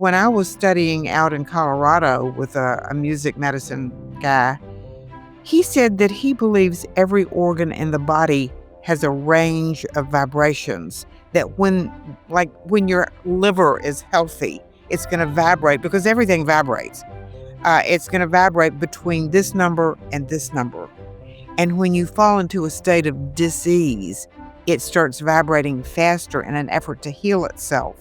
When I was studying out in Colorado with a music medicine guy, he said that he believes every organ in the body has a range of vibrations that when your liver is healthy, it's going to vibrate because everything vibrates. It's going to vibrate between this number and this number. And when you fall into a state of disease, it starts vibrating faster in an effort to heal itself.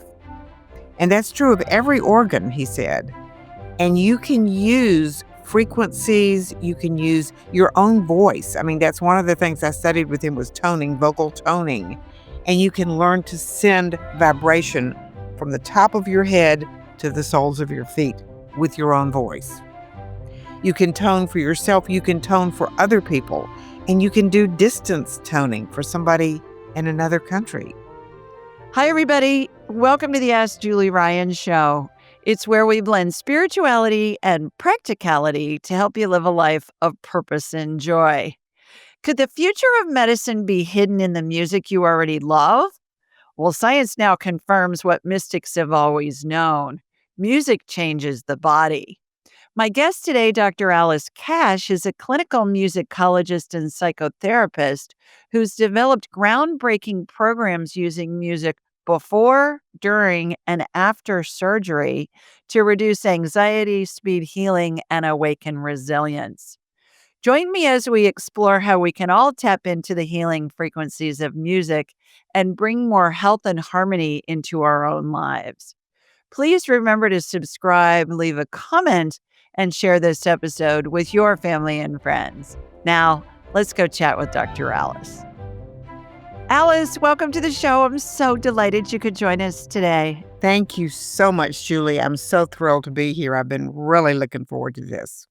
And that's true of every organ, he said. And you can use frequencies, you can use your own voice. I mean, that's one of the things I studied with him was toning, vocal toning. And you can learn to send vibration from the top of your head to the soles of your feet with your own voice. You can tone for yourself, you can tone for other people, and you can do distance toning for somebody in another country. Hi, everybody. Welcome to the Ask Julie Ryan Show. It's where we blend spirituality and practicality to help you live a life of purpose and joy. Could the future of medicine be hidden in the music you already love? Well, science now confirms what mystics have always known. Music changes the body. My guest today, Dr. Alice Cash, is a clinical musicologist and psychotherapist who's developed groundbreaking programs using music before, during, and after surgery to reduce anxiety, speed healing, and awaken resilience. Join me as we explore how we can all tap into the healing frequencies of music and bring more health and harmony into our own lives. Please remember to subscribe, leave a comment, and share this episode with your family and friends. Now, let's go chat with Dr. Alice. Alice, welcome to the show. I'm so delighted you could join us today. Thank you so much, Julie. I'm so thrilled to be here. I've been really looking forward to this.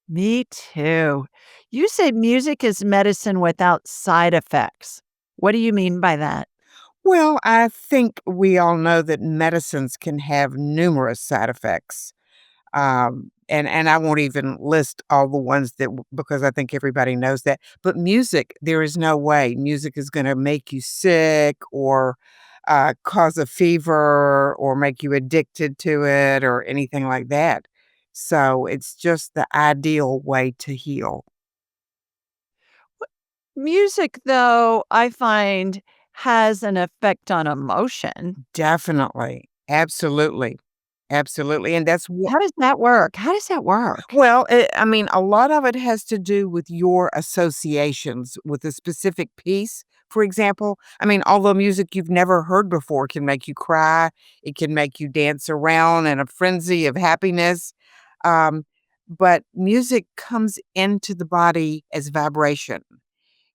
Me too. You said music is medicine without side effects. What do you mean by that? Well, I think we all know that medicines can have numerous side effects. And I won't even list all the ones because I think everybody knows that. But music, there is no way music is going to make you sick or cause a fever or make you addicted to it or anything like that. So it's just the ideal way to heal. Music, though, I find has an effect on emotion. Definitely. Absolutely. Absolutely. And that's what. How does that work? How does that work? Well, I mean, a lot of it has to do with your associations with a specific piece. For example, I mean, although music you've never heard before can make you cry, it can make you dance around in a frenzy of happiness. Um, but music comes into the body as vibration.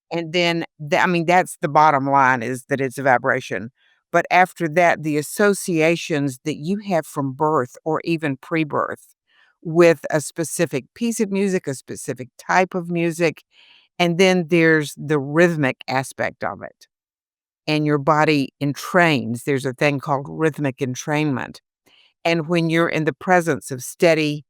And then, I mean, that's the bottom line is that it's a vibration. But after that, the associations that you have from birth or even pre-birth with a specific piece of music, a specific type of music, and then there's the rhythmic aspect of it. And your body entrains. There's a thing called rhythmic entrainment. And when you're in the presence of steady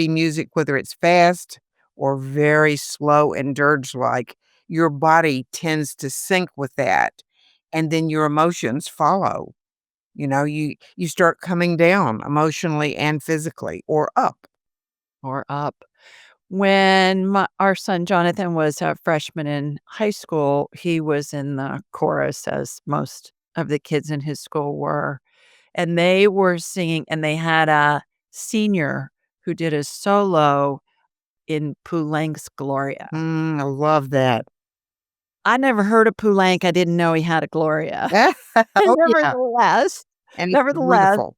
music, whether it's fast or very slow and dirge-like, your body tends to sync with that, and then your emotions follow. You know, you start coming down emotionally and physically or up. Or up. When our son Jonathan was a freshman in high school, he was in the chorus, as most of the kids in his school were. And they were singing, and they had a senior who did a solo in Poulenc's Gloria. I love that. I never heard of Poulenc. I didn't know he had a Gloria. Oh, yeah, Nevertheless, and it's nevertheless, wonderful.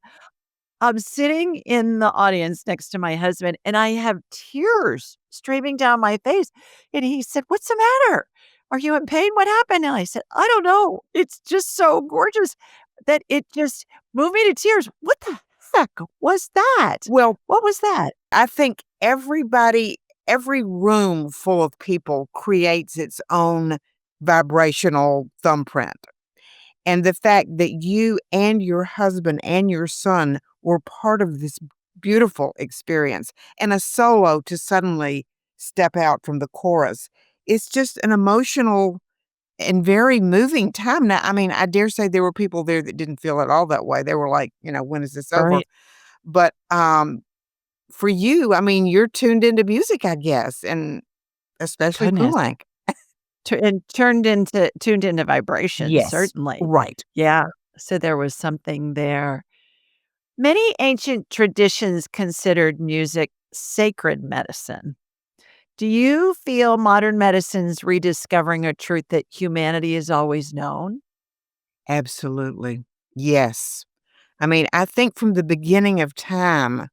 I'm sitting in the audience next to my husband, and I have tears streaming down my face. And he said, "What's the matter? Are you in pain? What happened?" And I said, "I don't know. It's just so gorgeous that it just moved me to tears." What the heck was that? Well, What was that? I think every room full of people creates its own vibrational thumbprint. And the fact that you and your husband and your son were part of this beautiful experience and a solo to suddenly step out from the chorus, it's just an emotional and very moving time. Now, I mean, I dare say there were people there that didn't feel at all that way. They were like, "When is this over?" Right. But, for you, I mean, you're tuned into music, I guess, and especially Goodness. Poulenc. And tuned into vibration, Yes. certainly. Right. Yeah. So there was something there. Many ancient traditions considered music sacred medicine. Do you feel modern medicine's rediscovering a truth that humanity has always known? Absolutely. Yes. I mean, I think from the beginning of time,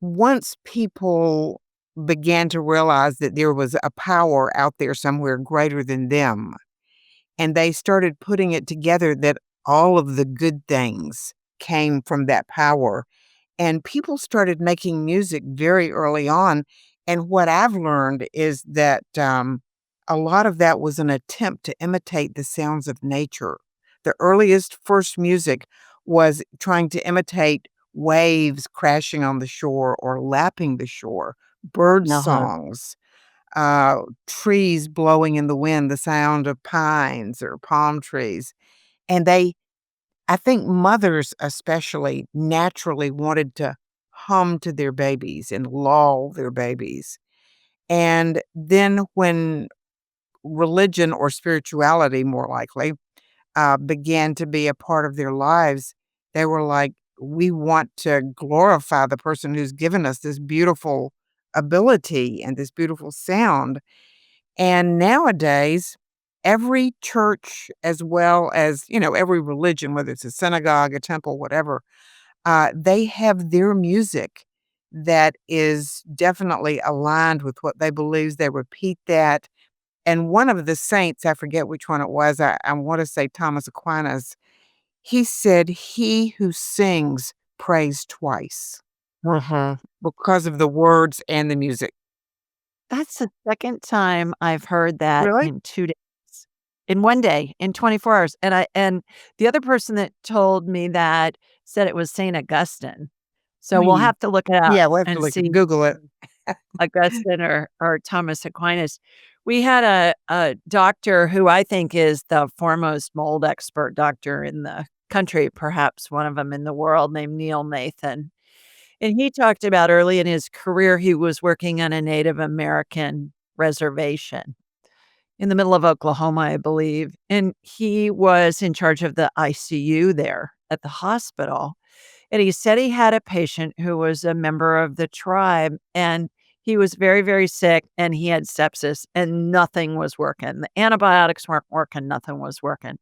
once people began to realize that there was a power out there somewhere greater than them, and they started putting it together that all of the good things came from that power. And people started making music very early on. And what I've learned is that a lot of that was an attempt to imitate the sounds of nature. The earliest first music was trying to imitate waves crashing on the shore or lapping the shore, bird Uh-huh. songs, trees blowing in the wind, the sound of pines or palm trees. And I think mothers especially naturally wanted to hum to their babies and lull their babies. And then when religion or spirituality, more likely, began to be a part of their lives, they were like, we want to glorify the person who's given us this beautiful ability and this beautiful sound. And nowadays, every church, as well as, every religion, whether it's a synagogue, a temple, whatever, they have their music that is definitely aligned with what they believe. They repeat that. And one of the saints, I forget which one it was, I want to say Thomas Aquinas, he said, "He who sings prays twice Uh-huh. because of the words and the music." That's the second time I've heard that Really? in 2 days. In 1 day, in 24 hours, and the other person that told me that said it was Saint Augustine. So we'll Hmm. have to look it up Yeah, we'll have to and look see Google it. Augustine or Thomas Aquinas. We had a doctor who I think is the foremost mold expert doctor in the country, perhaps one of them in the world, named Neil Nathan. And he talked about early in his career, he was working on a Native American reservation in the middle of Oklahoma, I believe, and he was in charge of the ICU there at the hospital, and he said he had a patient who was a member of the tribe, and he was very, very sick, and he had sepsis, and nothing was working. The antibiotics weren't working, nothing was working.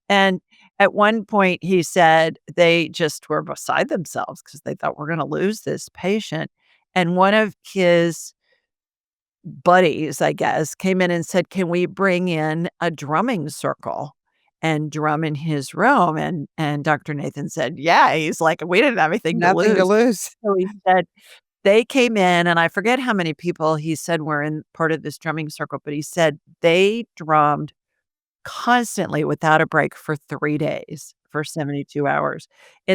And at one point, he said they just were beside themselves because they thought, "We're gonna lose this patient." And one of his buddies, I guess, came in and said, "Can we bring in a drumming circle and drum in his room?" And Dr. Nathan said, "Yeah." He's like, "We didn't have anything to Nothing to lose." lose. So he said they came in, and I forget how many people he said were in part of this drumming circle, but he said they drummed constantly without a break for 3 days, for 72 hours.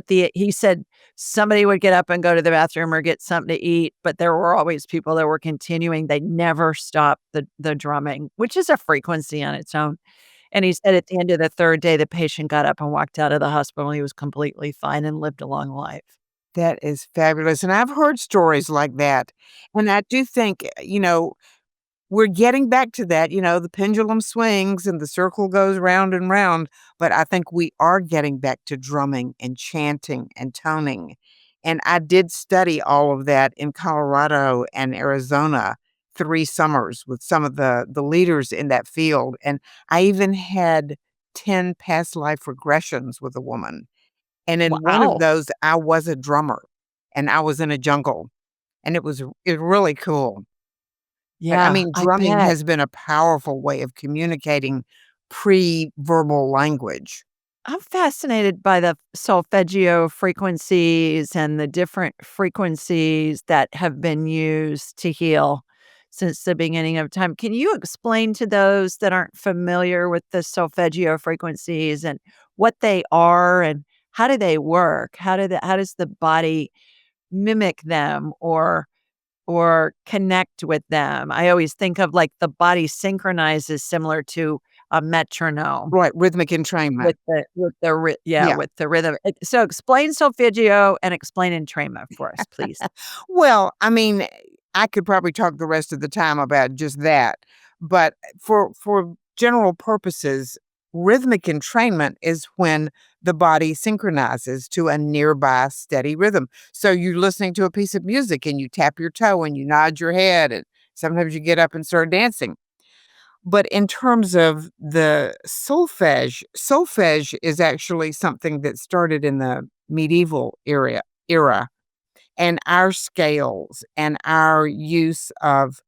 He said somebody would get up and go to the bathroom or get something to eat, but there were always people that were continuing. They never stopped the drumming, which is a frequency on its own. And he said at the end of the 3rd day, the patient got up and walked out of the hospital, and he was completely fine and lived a long life. That is fabulous, and I've heard stories like that, and I do think, we're getting back to that, the pendulum swings and the circle goes round and round, but I think we are getting back to drumming and chanting and toning, and I did study all of that in Colorado and Arizona 3 summers with some of the leaders in that field, and I even had 10 past life regressions with a woman. And in one of Wow. those, I was a drummer, and I was in a jungle, and it was really cool. But, I Yeah, mean, I drumming bet. has been a powerful way of communicating pre-verbal language. I'm fascinated by the solfeggio frequencies and the different frequencies that have been used to heal since the beginning of time. Can you explain to those that aren't familiar with the solfeggio frequencies and what they are and how do they work? How does the body mimic them or connect with them? I always think of like the body synchronizes similar to a metronome Right, rhythmic entrainment. with the rhythm. So explain solfeggio and explain entrainment for us, please. Well, I mean, I could probably talk the rest of the time about just that, but for general purposes, rhythmic entrainment is when the body synchronizes to a nearby steady rhythm. So you're listening to a piece of music and you tap your toe and you nod your head and sometimes you get up and start dancing. But in terms of the solfege is actually something that started in the medieval era, and our scales and our use of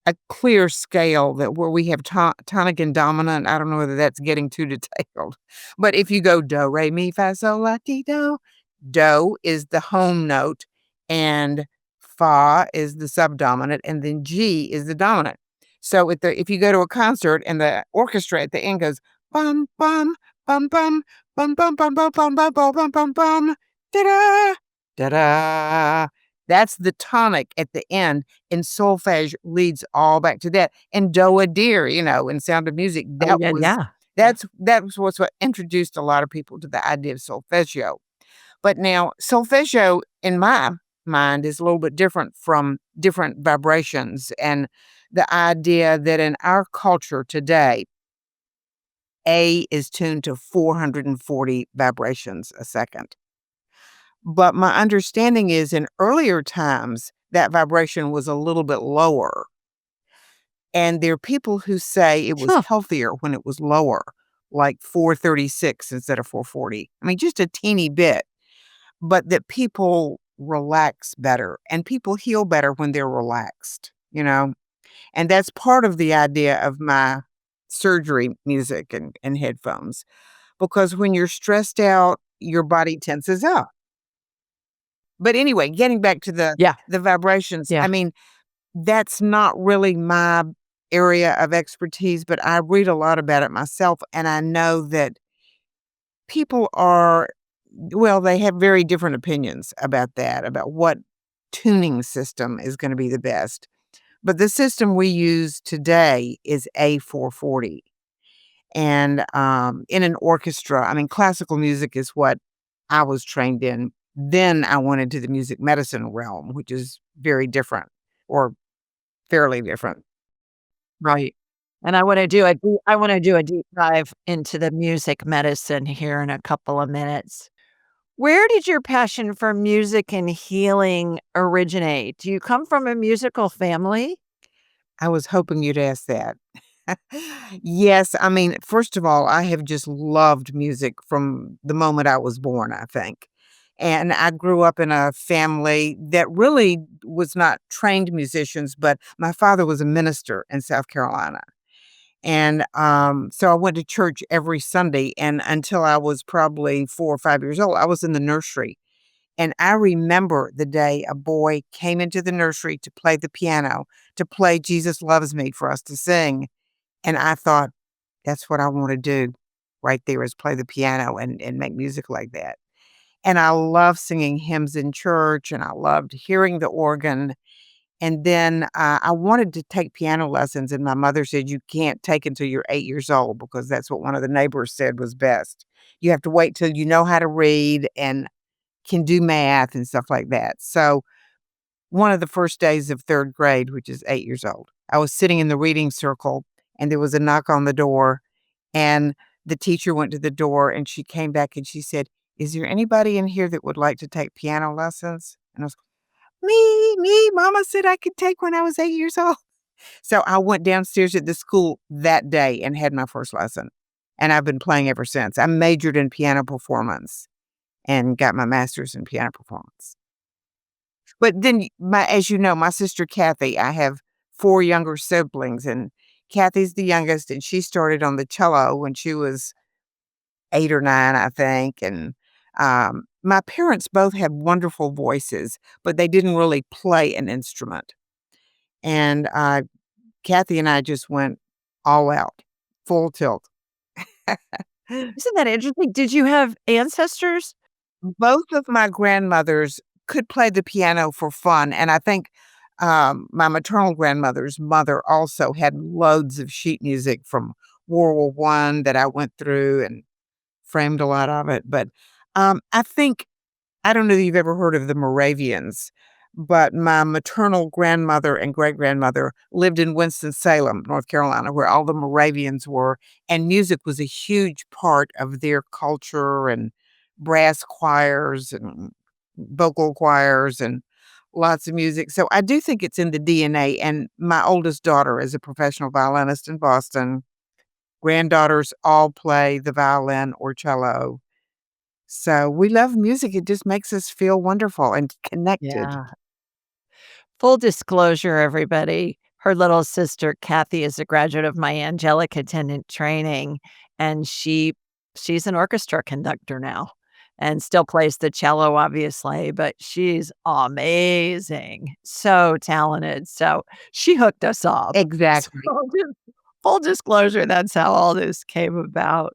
a clear scale that where we have tonic and dominant. I don't know whether that's getting too detailed, but if you go do, re, mi, fa, sol, la, ti, do, do is the home note and fa is the subdominant and then G is the dominant. So if you go to a concert and the orchestra at the end goes bum bum bum bum bum bum bum bum bum bum bum bum bum bum da da da da, that's the tonic at the end, and solfege leads all back to that. And do a deer, in Sound of Music, Oh, yeah, yeah. that was what introduced a lot of people to the idea of solfeggio. But now solfeggio in my mind is a little bit different from different vibrations and the idea that in our culture today, A is tuned to 440 vibrations a second. But my understanding is in earlier times, that vibration was a little bit lower. And there are people who say it was Huh. healthier when it was lower, like 436 instead of 440. I mean, just a teeny bit, but that people relax better and people heal better when they're relaxed. And that's part of the idea of my surgery music and headphones, because when you're stressed out, your body tenses up. But anyway, getting back to Yeah, the vibrations, yeah. I mean, that's not really my area of expertise, but I read a lot about it myself, and I know that people they have very different opinions about that, about what tuning system is gonna be the best. But the system we use today is A440. And, in an orchestra, I mean, classical music is what I was trained in. Then I went into the music medicine realm, which is very different or fairly different. Right. And I wanna do a deep dive into the music medicine here in a couple of minutes. Where did your passion for music and healing originate? Do you come from a musical family? I was hoping you'd ask that. Yes, I mean, first of all, I have just loved music from the moment I was born, I think. And I grew up in a family that really was not trained musicians, but my father was a minister in South Carolina. And so I went to church every Sunday. And until I was probably 4 or 5 years old, I was in the nursery. And I remember the day a boy came into the nursery to play the piano, to play Jesus Loves Me for us to sing. And I thought, that's what I want to do right there, is play the piano and make music like that. And I love singing hymns in church and I loved hearing the organ. And then I wanted to take piano lessons. And my mother said, you can't take until you're 8 years old because that's what one of the neighbors said was best. You have to wait till you know how to read and can do math and stuff like that. So one of the first days of 3rd grade, which is 8 years old, I was sitting in the reading circle and there was a knock on the door and the teacher went to the door and she came back and she said, "Is there anybody in here that would like to take piano lessons?" And I was, me, mama said I could take when I was 8 years old. So I went downstairs at the school that day and had my first lesson. And I've been playing ever since. I majored in piano performance and got my master's in piano performance. But then as you know, my sister Kathy, I have 4 younger siblings, and Kathy's the youngest, and she started on the cello when she was 8 or 9, I think, and, my parents both had wonderful voices, but they didn't really play an instrument, and, Kathy and I just went all out, full tilt. Isn't that interesting? Did you have ancestors? Both of my grandmothers could play the piano for fun, and I think, my maternal grandmother's mother also had loads of sheet music from World War One that I went through and framed a lot of it. But I think I don't know if you've ever heard of the Moravians, but my maternal grandmother and great grandmother lived in Winston-Salem, North Carolina, where all the Moravians were, and music was a huge part of their culture and brass choirs and vocal choirs and lots of music. So I do think it's in the DNA. And my oldest daughter is a professional violinist in Boston. Granddaughters all play the violin or cello. So we love music. It just makes us feel wonderful and connected. Yeah. Full disclosure, everybody, her little sister, Kathy, is a graduate of my angelic attendant training, and she's an orchestra conductor now and still plays the cello, obviously, but she's amazing, so talented, so she hooked us up. So, Exactly. just full disclosure, that's how all this came about.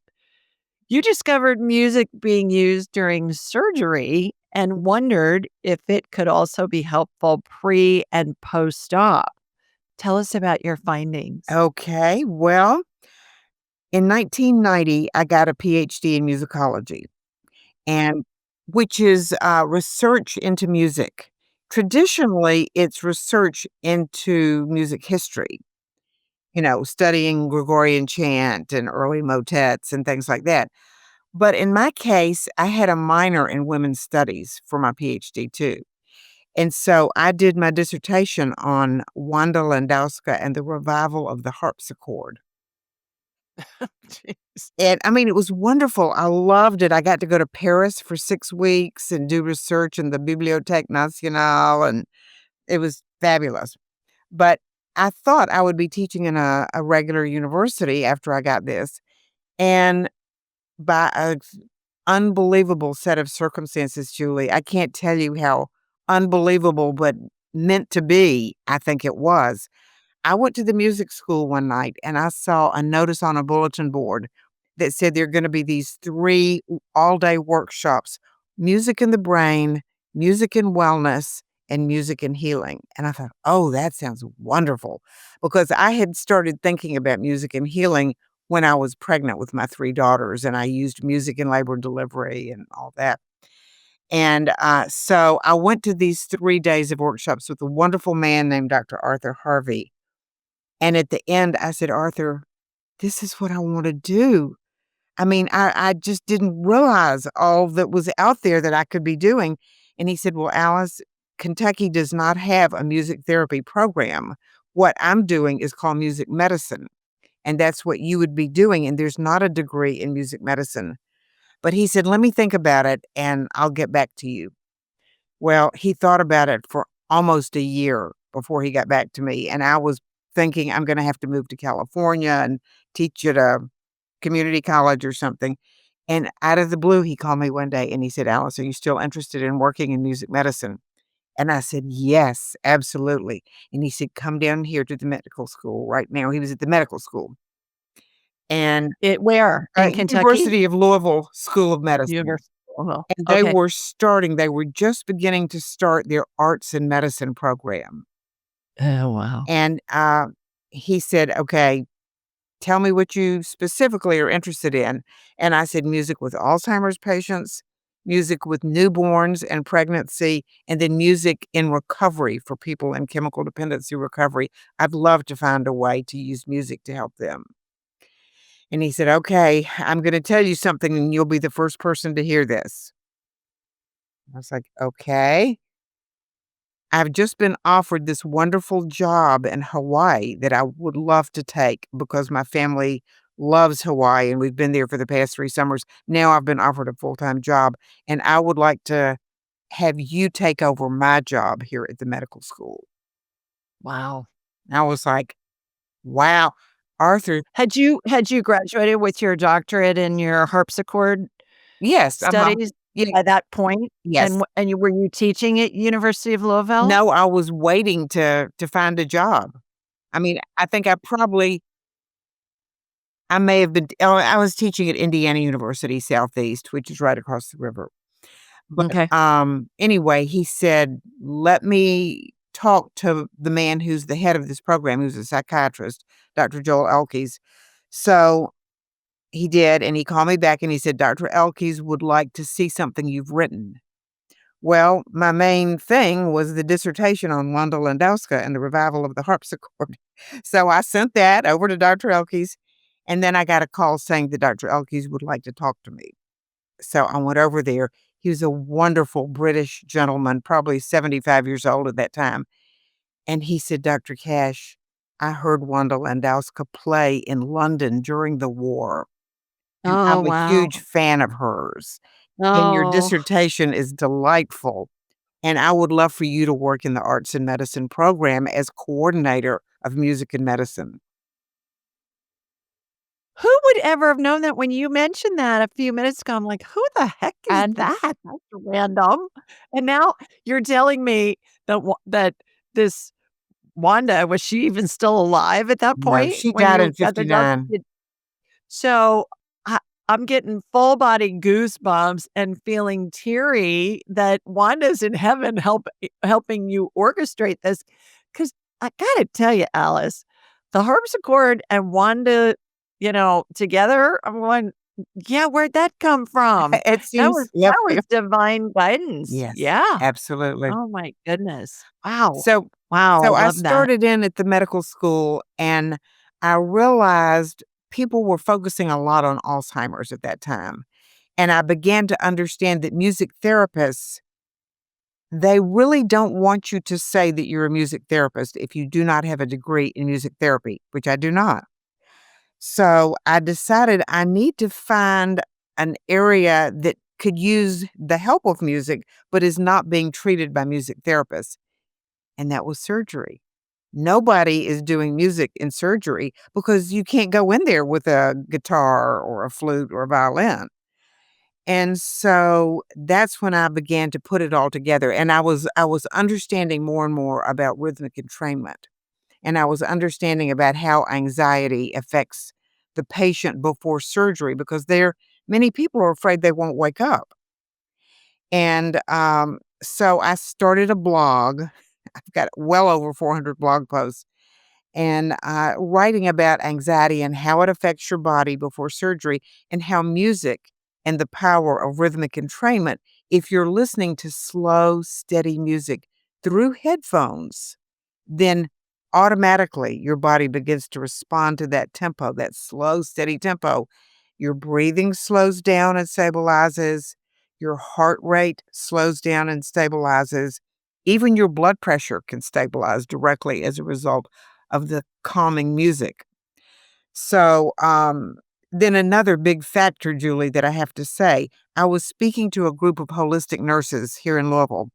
You discovered music being used during surgery and wondered if it could also be helpful pre and post op. Tell us about your findings. Okay. Well, in 1990, I got a PhD in musicology, and which is research into music. Traditionally, it's research into music history, studying Gregorian chant and early motets and things like that. But in my case, I had a minor in women's studies for my PhD too. And so I did my dissertation on Wanda Landowska and the revival of the harpsichord. Jeez. And I mean, it was wonderful. I loved it. I got to go to Paris for 6 weeks and do research in the Bibliothèque Nationale, and it was fabulous. But I thought I would be teaching in a regular university after I got this. And by a unbelievable set of circumstances, Julie, I can't tell you how unbelievable, but meant to be, I think it was. I went to the music school one night and I saw a notice on a bulletin board that said there are going to be these 3 all-day workshops: music in the brain, music in wellness, and music in healing. And I thought, "Oh, that sounds wonderful," because I had started thinking about music and healing when I was pregnant with my 3 daughters, and I used music in labor and delivery and all that. And so I went to these 3 days of workshops with a wonderful man named Dr. Arthur Harvey. And at the end, I said, "Arthur, this is what I wanna do." I mean, I just didn't realize all that was out there that I could be doing. And he said, "Well, Alice, Kentucky does not have a music therapy program. What I'm doing is called music medicine, and that's what you would be doing, and there's not a degree in music medicine." But he said, "Let me think about it, and I'll get back to you." Well, he thought about it for almost a year before he got back to me, and I was thinking I'm gonna have to move to California and teach at a community college or something, and out of the blue, he called me one day and he said, "Alice, are you still interested in working in music medicine?" And I said, "Yes, absolutely." And he said, "Come down here to the medical school right now." He was at the medical school. And It where? In Kentucky? University of Louisville School of Medicine. University of Louisville. And Okay. they were just beginning to start their arts and medicine program. Oh, wow. And, he said, "Okay, tell me what you specifically are interested in." And I said, "Music with Alzheimer's patients, music with newborns and pregnancy, and then music in recovery for people in chemical dependency recovery. I'd love to find a way to use music to help them." And he said, "Okay, I'm gonna tell you something, and you'll be the first person to hear this." I was like, "Okay." I've just been offered this wonderful job in Hawaii that I would love to take because my family loves Hawaii and we've been there for the past 3 summers. Now I've been offered a full-time job, and I would like to have you take over my job here at the medical school. Wow. And I was like, "Wow, Arthur." Had you graduated with your doctorate in your harpsichord Yes, studies yeah, by that point? yes. And you were you teaching at University of Louisville? No, I was waiting to find a job. I mean, I think I may have been I was teaching at Indiana University Southeast, which is right across the river. But, Okay. anyway, he said, "Let me talk to the man who's the head of this program," who's a psychiatrist, Dr. Joel Elkes. So He did, and he called me back and he said, "Dr. Elkes would like to see something you've written." Well, my main thing was the dissertation on Wanda Landowska and the revival of the harpsichord. So I sent that over to Dr. Elkes, and then I got a call saying that Dr. Elkes would like to talk to me. So I went over there. He was a wonderful British gentleman, probably 75 years old at that time. And he said, "Dr. Cash, I heard Wanda Landowska play in London during the war, and Oh, I'm a wow. huge fan of hers. And your Oh. dissertation is delightful. And I would love for you to work in the arts and medicine program as coordinator of music and medicine." Who would ever have known that when you mentioned that a few minutes ago? I'm like, "Who the heck is And that? That's random." And now you're telling me that this Wanda, was she even still alive at that no, point she when died you in got the job? '59. So, I'm getting full body goosebumps and feeling teary that Wanda's in heaven helping you orchestrate this. Because I gotta tell you, Alice, the harpsichord and Wanda, together, I'm going, "Yeah, where'd that come from?" It That seems was left that was field. divine guidance. Yes, Yeah. absolutely. Oh my goodness. Wow. So Wow, I so I love that. started in at the medical school, and I realized people were focusing a lot on Alzheimer's at that time, and I began to understand that music therapists, they really don't want you to say that you're a music therapist if you do not have a degree in music therapy, which I do not. So I decided I need to find an area that could use the help of music, but is not being treated by music therapists, and that was surgery. Nobody is doing music in surgery because you can't go in there with a guitar or a flute or a violin. And so that's when I began to put it all together, and I was understanding more and more about rhythmic entrainment, and I was understanding about how anxiety affects the patient before surgery because many people are afraid they won't wake up. And so I started a blog. I've got well over 400 blog posts and writing about anxiety and how it affects your body before surgery, and how music and the power of rhythmic entrainment, if you're listening to slow, steady music through headphones, then automatically your body begins to respond to that tempo, that slow, steady tempo. Your breathing slows down and stabilizes. Your heart rate slows down and stabilizes. Even your blood pressure can stabilize directly as a result of the calming music. So, then another big factor, Julie, that I have to say, I was speaking to a group of holistic nurses here in Louisville,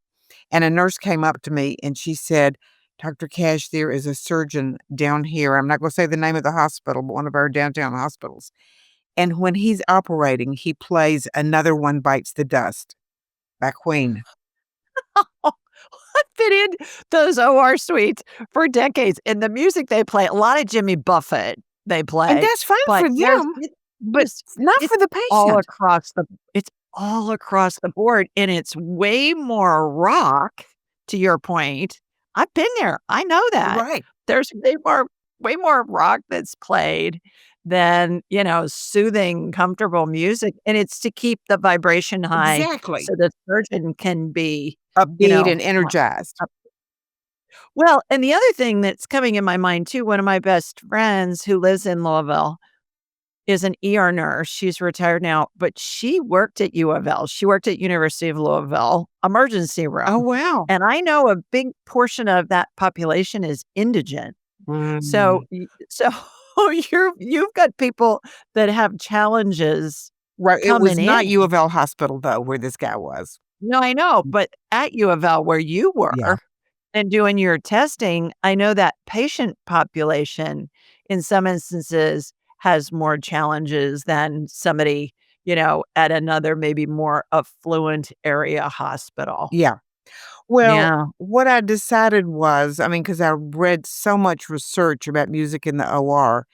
and a nurse came up to me and she said, "Dr. Cash, there is a surgeon down here." I'm not going to say the name of the hospital, but one of our downtown hospitals. And when he's operating, he plays Another One Bites the Dust by Queen. I've been in those OR suites for decades, and the music they play, a lot of Jimmy Buffett they And play, that's fine but for there's them, it but just not it's for the all patient. across the it's all across the board, and it's way more rock, to your point. I've been there, I know that. Right. There's way more rock that's played than, soothing, comfortable music, and it's to keep the vibration high Exactly. so the surgeon can be, you Upbeat know, and energized. well, and the other thing that's coming in my mind too, one of my best friends who lives in Louisville is an ER nurse. She's retired now, but she worked at U of L. She worked at University of Louisville emergency Oh, room. wow. And I know a big portion of that population is indigent. So Mm. so you've got people that have challenges Right, it coming was not U in. of L hospital, though, where this guy was. No, I know, Mm. but at U of L where you Yeah. were and doing your testing, I know that patient population in some instances has more challenges than somebody, at another maybe more affluent area hospital. Yeah. Well, Yeah. what I decided was, I mean, because I read so much research about music in the OR,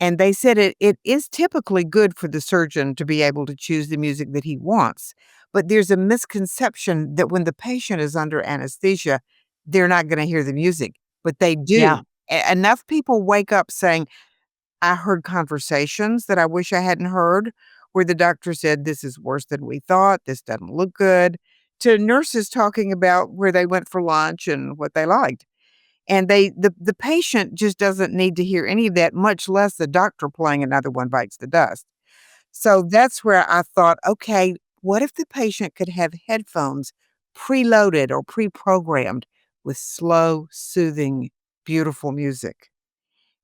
and they said it is typically good for the surgeon to be able to choose the music that he wants, but there's a misconception that when the patient is under anesthesia, they're not gonna hear the music, but they Yeah. do. Enough people wake up saying, I heard conversations that I wish I hadn't heard, where the doctor said, "This is worse than we thought. This doesn't look good," to nurses talking about where they went for lunch and what they liked. And the patient just doesn't need to hear any of that, much less the doctor playing Another One Bites the Dust. So that's where I thought, okay, what if the patient could have headphones preloaded or pre-programmed with slow, soothing, beautiful music?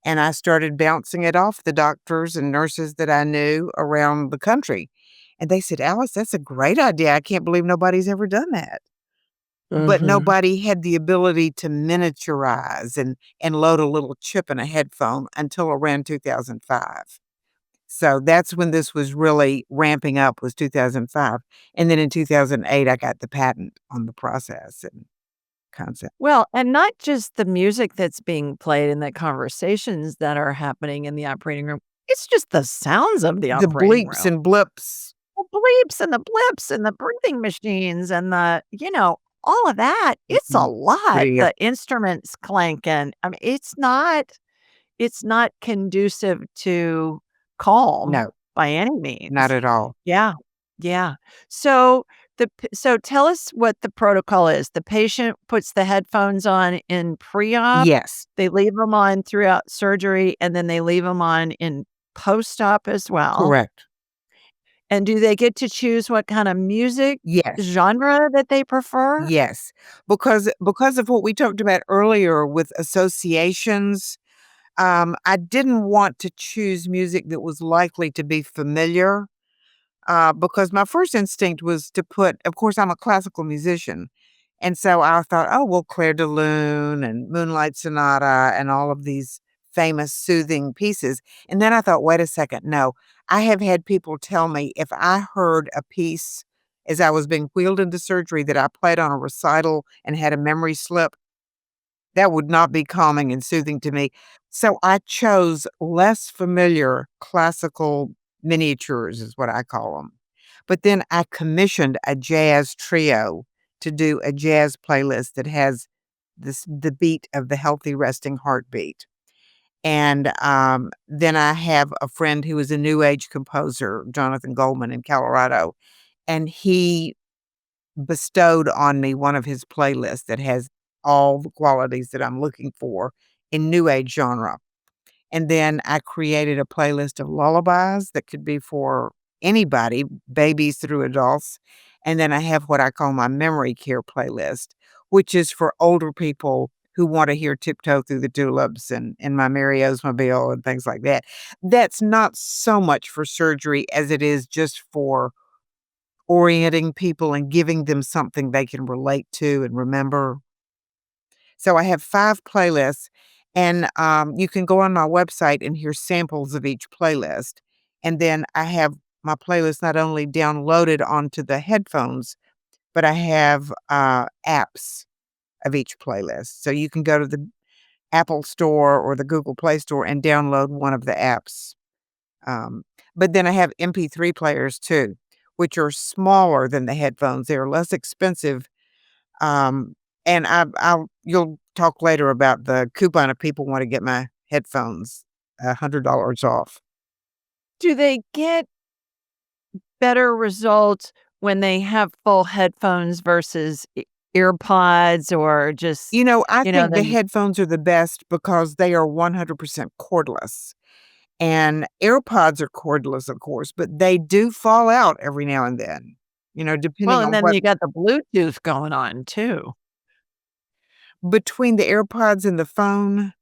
And I started bouncing it off the doctors and nurses that I knew around the country. And they said, "Alice, that's a great idea. I can't believe nobody's ever done that." But Mhm. nobody had the ability to miniaturize and load a little chip in a headphone until around 2005. So that's when this was really ramping up, was 2005. And then in 2008, I got the patent on the process and concept. Well, and not just the music that's being played and the conversations that are happening in the operating room, it's just the sounds of the The operating bleeps room. and blips. The bleeps and the blips and the breathing machines and all of that, it's a Mhm. lot. Pretty The instruments clanking. I mean, it's not conducive to calm no, by any not means. at all. Yeah. Yeah. So so tell us what the protocol is. The patient puts the headphones on in pre-op, Yes, they leave them on throughout surgery, and then they leave them on in post-op as well. correct. And do they get to choose what kind of music Yes. genre that they prefer? Yes, because of what we talked about earlier with associations, I didn't want to choose music that was likely to be familiar, because my first instinct was to put, of course, I'm a classical musician, and so I thought, "Oh, well, Clair de Lune and Moonlight Sonata and all of these famous soothing pieces," and then I thought, "Wait a second, no." I have had people tell me if I heard a piece as I was being wheeled into surgery that I played on a recital and had a memory slip, that would not be calming and soothing to me. So I chose less familiar classical miniatures is what I call them. But then I commissioned a jazz trio to do a jazz playlist that has the beat of the healthy resting heartbeat. And, then I have a friend who is a new age composer, Jonathan Goldman in Colorado, and he bestowed on me one of his playlists that has all the qualities that I'm looking for in new age genre. And then I created a playlist of lullabies that could be for anybody, babies through adults. And then I have what I call my memory care playlist, which is for older people who want to hear Tiptoe Through the Tulips and My Merry Oldsmobile and things like that. That's not so much for surgery as it is just for orienting people and giving them something they can relate to and remember. So I have 5 playlists, and, you can go on my website and hear samples of each playlist, and then I have my playlist not only downloaded onto the headphones, but I have, apps of each playlist. So you can go to the Apple Store or the Google Play Store and download one of the apps. Um, but then I have MP3 players too, which are smaller than the headphones. They're less expensive. Um, and I'll you'll talk later about the coupon if people want to get my headphones $100 off. Do they get better results when they have full headphones versus earpods or just, I think the then headphones are the best because they are 100% cordless. And AirPods are cordless, of course, but they do fall out every now and then, well, depending and on then what you got the Bluetooth going on too. between the AirPods and the phone.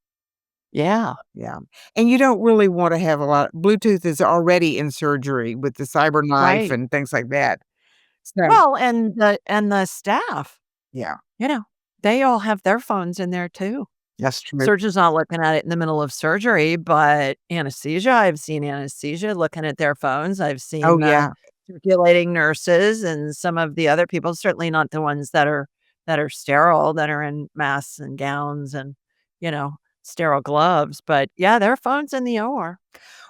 Yeah, Yeah, and you don't really wanna have a lot Bluetooth is already in surgery with the CyberKnife right. and things like that. So Well, and the staff, yeah, you know, they all have their phones in there too. that's true. Surgeon's not looking at it in the middle of surgery, but anesthesia, I've seen anesthesia looking at their phones. I've Oh, seen the yeah. circulating nurses and some of the other people, certainly not the ones that are sterile, that are in masks and gowns and, you know, sterile gloves, but yeah, their phones in the OR.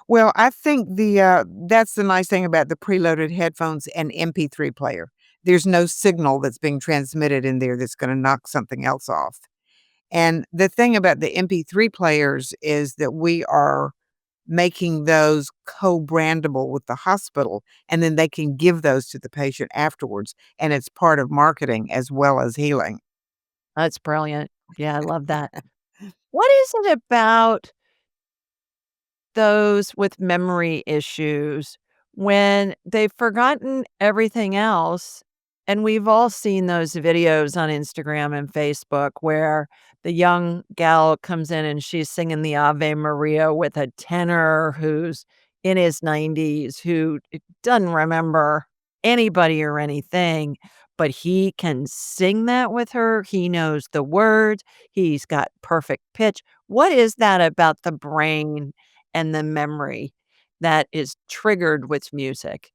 Well, I think that's the nice thing about the preloaded headphones and MP3 player. There's no signal that's being transmitted in there that's gonna knock something else off. And the thing about the MP3 players is that we are making those co-brandable with the hospital, and then they can give those to the patient afterwards, and it's part of marketing as well as healing. That's brilliant. Yeah, I love that. What is it about those with memory issues when they've forgotten everything else? And we've all seen those videos on Instagram and Facebook where the young gal comes in and she's singing the Ave Maria with a tenor who's in his 90s, who doesn't remember anybody or anything, but he can sing that with her. He knows the words, he's got perfect pitch. What is that about the brain and the memory that is triggered with music?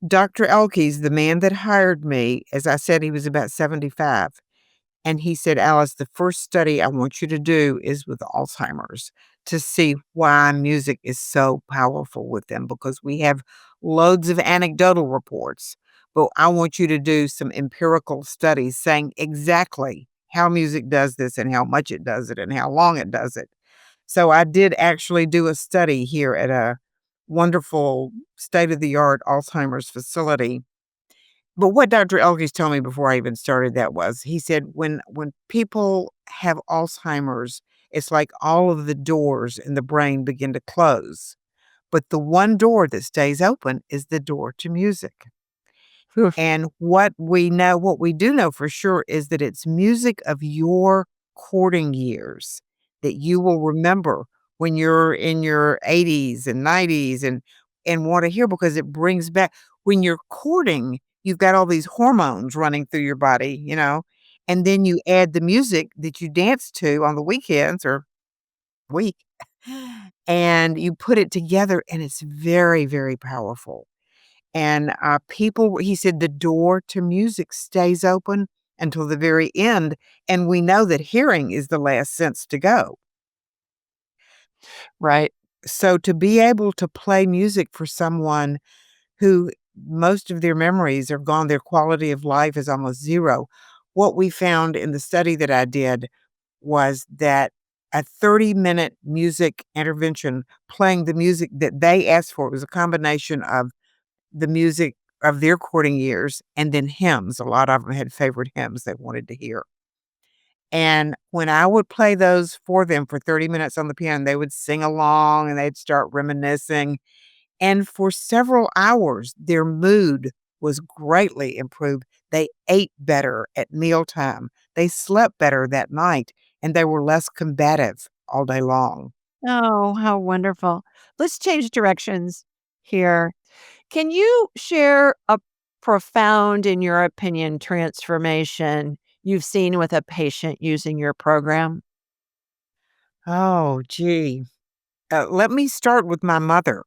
Dr. Elkey's the man that hired me. As I said, he was about 75. And he said, Alice, the first study I want you to do is with Alzheimer's to see why music is so powerful with them because we have loads of anecdotal reports. But I want you to do some empirical studies saying exactly how music does this and how much it does it and how long it does it. So I did actually do a study here at a wonderful state of the art Alzheimer's facility. But what Dr. Elkins told me before I even started that was, he said, when people have Alzheimer's, it's like all of the doors in the brain begin to close. But the one door that stays open is the door to music. Oof. And what we do know for sure is that it's music of your courting years that you will remember when you're in your 80s and 90s and want to hear because it brings back when you're courting, you've got all these hormones running through your body, and then you add the music that you dance to on the weekends or week, and you put it together, and it's very, very powerful. And, people he said the door to music stays open until the very end, and we know that hearing is the last sense to go. Right. So to be able to play music for someone who most of their memories are gone, their quality of life is almost 0, what we found in the study that I did was that a 30-minute music intervention playing the music that they asked for, it was a combination of the music of their courting years and then hymns. A lot of them had favorite hymns they wanted to hear. And when I would play those for them for 30 minutes on the piano, they would sing along and they'd start reminiscing. And for several hours, their mood was greatly improved. They ate better at mealtime. They slept better that night, and they were less combative all day long. Oh, how wonderful. Let's change directions here. Can you share a profound, in your opinion, transformation you've seen with a patient using your program? Oh, gee. Let me start with my mother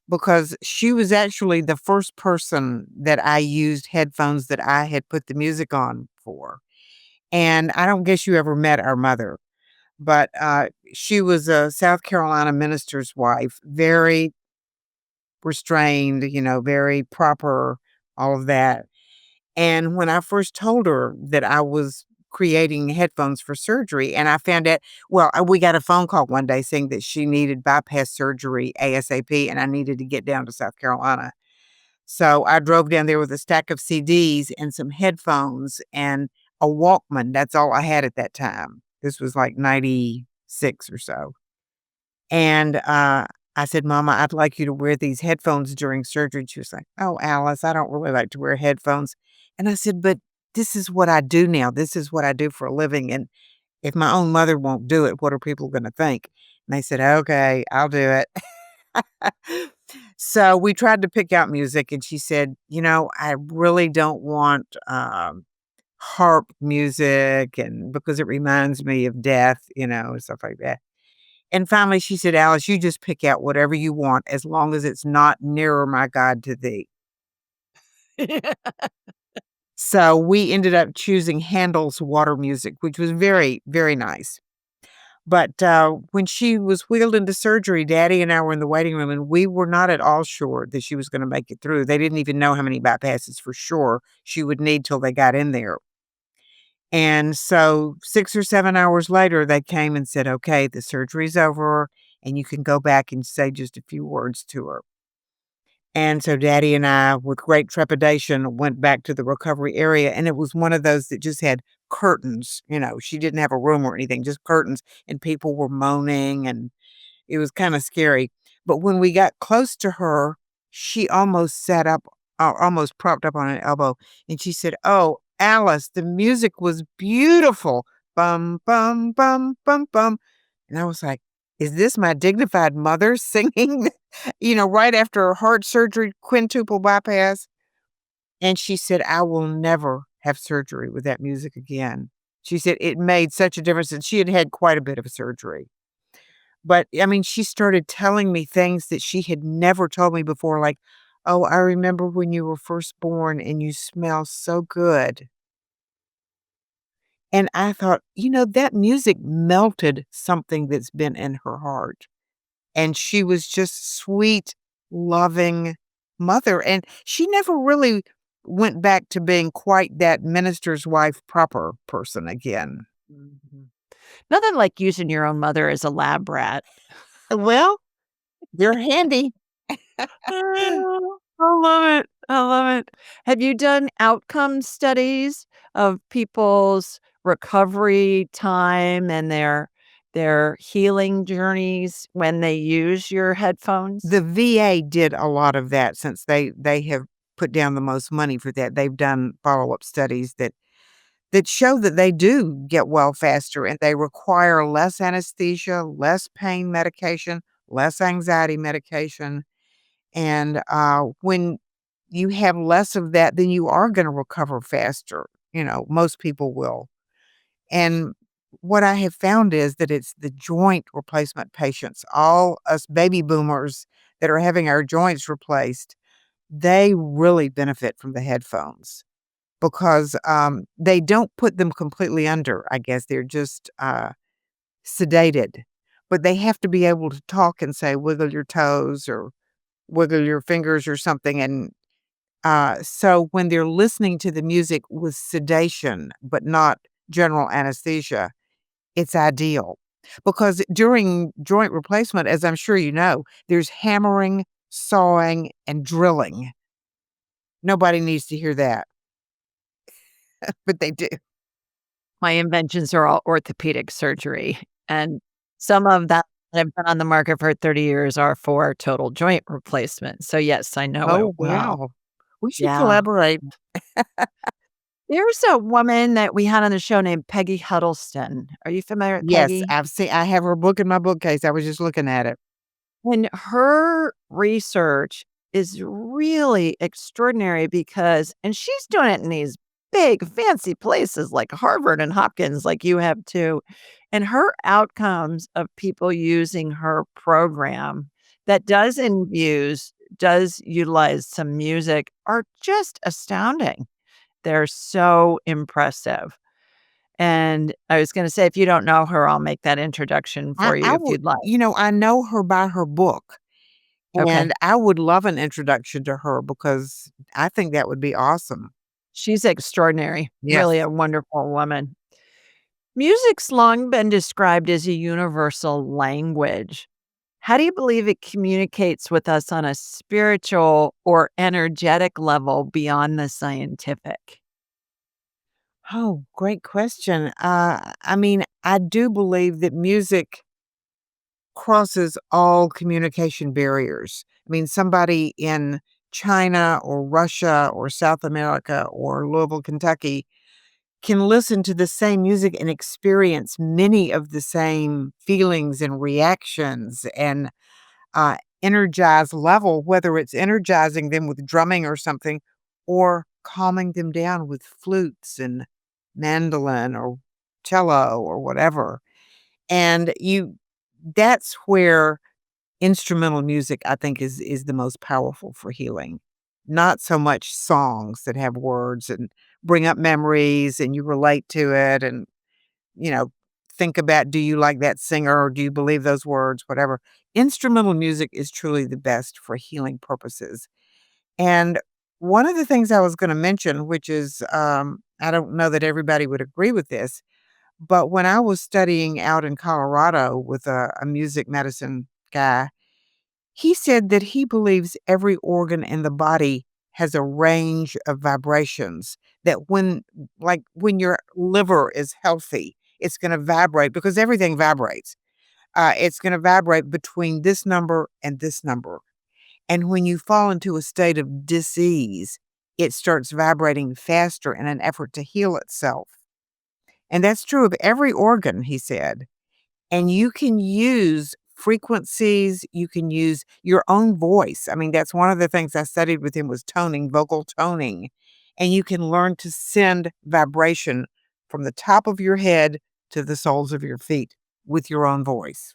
because she was actually the first person that I used headphones that I had put the music on for. And I don't guess you ever met our mother, but she was a South Carolina minister's wife, very restrained, very proper, all of that. And when I first told her that I was creating headphones for surgery, and I found out, well, we got a phone call one day saying that she needed bypass surgery ASAP, and I needed to get down to South Carolina. So I drove down there with a stack of CDs and some headphones and a Walkman. That's all I had at that time. This was like 96 or so. And I said, Mama, I'd like you to wear these headphones during surgery. And she was like, Oh, Alice, I don't really like to wear headphones. And I said, But this is what I do now. This is what I do for a living. And if my own mother won't do it, what are people going to think? And they said, Okay, I'll do it. So we tried to pick out music, and she said, I really don't want harp music, and because it reminds me of death, and stuff like that. And finally, she said, Alice, you just pick out whatever you want as long as it's not nearer my God to thee. So we ended up choosing Handel's Water Music, which was very, very nice. But when she was wheeled into surgery, Daddy and I were in the waiting room, and we were not at all sure that she was going to make it through. They didn't even know how many bypasses for sure she would need till they got in there. And so 6 or 7 hours later, they came and said, okay, the surgery's over. and you can go back and say just a few words to her. And so Daddy and I, with great trepidation, went back to the recovery area, and it was one of those that just had curtains. She didn't have a room or anything, just curtains, and people were moaning, and it was kinda scary. But when we got close to her, she almost sat up, almost propped up on an elbow, and she said, "Oh, Alice, the music was beautiful. Bum, bum, bum, bum, bum." And I was like, "Is this my dignified mother singing?" Right after her heart surgery, quintuple bypass? And she said, "I will never have surgery with that music again." She said it made such a difference, and she had had quite a bit of surgery. But, I mean, she started telling me things that she had never told me before, like, "Oh, I remember when you were first born and you smell so good." And I thought, that music melted something that's been in her heart. And she was just sweet, loving mother, and she never really went back to being quite that minister's wife proper person again. Mhm. Nothing like using your own mother as a lab rat. Well, they're handy. Oh, I love it. I love it. Have you done outcome studies of people's recovery time and their healing journeys when they use your headphones? The VA did a lot of that since they have put down the most money for that. They've done follow-up studies that show that they do get well faster, and they require less anesthesia, less pain medication, less anxiety medication, and, when you have less of that, then you are gonna recover faster. Most people will. And what I have found is that it's the joint replacement patients, all us baby boomers that are having our joints replaced, they really benefit from the headphones because, they don't put them completely under, I guess. They're just, sedated, but they have to be able to talk and say, "Wiggle your toes," or "Wiggle your fingers," or something, and, so when they're listening to the music with sedation, but not general anesthesia, it's ideal. Because during joint replacement, as I'm sure you know, there's hammering, sawing, and drilling. Nobody needs to hear that, but they do. My inventions are all orthopedic surgery, and some of that that have been on the market for 30 years are for total joint replacement. So, yes, I know it Oh, well. wow. We should Yeah. collaborate. There's a woman that we had on the show named Peggy Huddleston. Are you familiar with Yes, Peggy? I have her book in my bookcase. I was just looking at it. And her research is really extraordinary because and she's doing it in these big fancy places like Harvard and Hopkins like you have too. And her outcomes of people using her program that does utilize some music are just astounding. They're so impressive. And I was gonna say, if you don't know her, I'll make that introduction I for you I if would you'd like. I know her by her book, Okay. and I would love an introduction to her because I think that would be awesome. She's extraordinary, really Yes. a wonderful woman. Music's long been described as a universal language. How do you believe it communicates with us on a spiritual or energetic level beyond the scientific? Oh, great question. I mean, I do believe that music crosses all communication barriers. I mean, somebody in China or Russia or South America or Louisville, Kentucky can listen to the same music and experience many of the same feelings and reactions and energized level, whether it's energizing them with drumming or something, or calming them down with flutes and mandolin or cello or whatever. And that's where instrumental music, I think, is the most powerful for healing. Not so much songs that have words and bring up memories and you relate to it and, you know, think about, do you like that singer or do you believe those words, whatever. Instrumental music is truly the best for healing purposes. And one of the things I was gonna mention, which is, I don't know that everybody would agree with this, But when I was studying out in Colorado with a music medicine guy, he said that he believes every organ in the body has a range of vibrations that when your liver is healthy, it's going to vibrate because everything vibrates. It's going to vibrate between this number and this number. And when you fall into a state of disease, it starts vibrating faster in an effort to heal itself. And that's true of every organ, he said. And you can use frequencies, you can use your own voice. I mean, that's one of the things I studied with him was toning, vocal toning. And you can learn to send vibration from the top of your head to the soles of your feet with your own voice.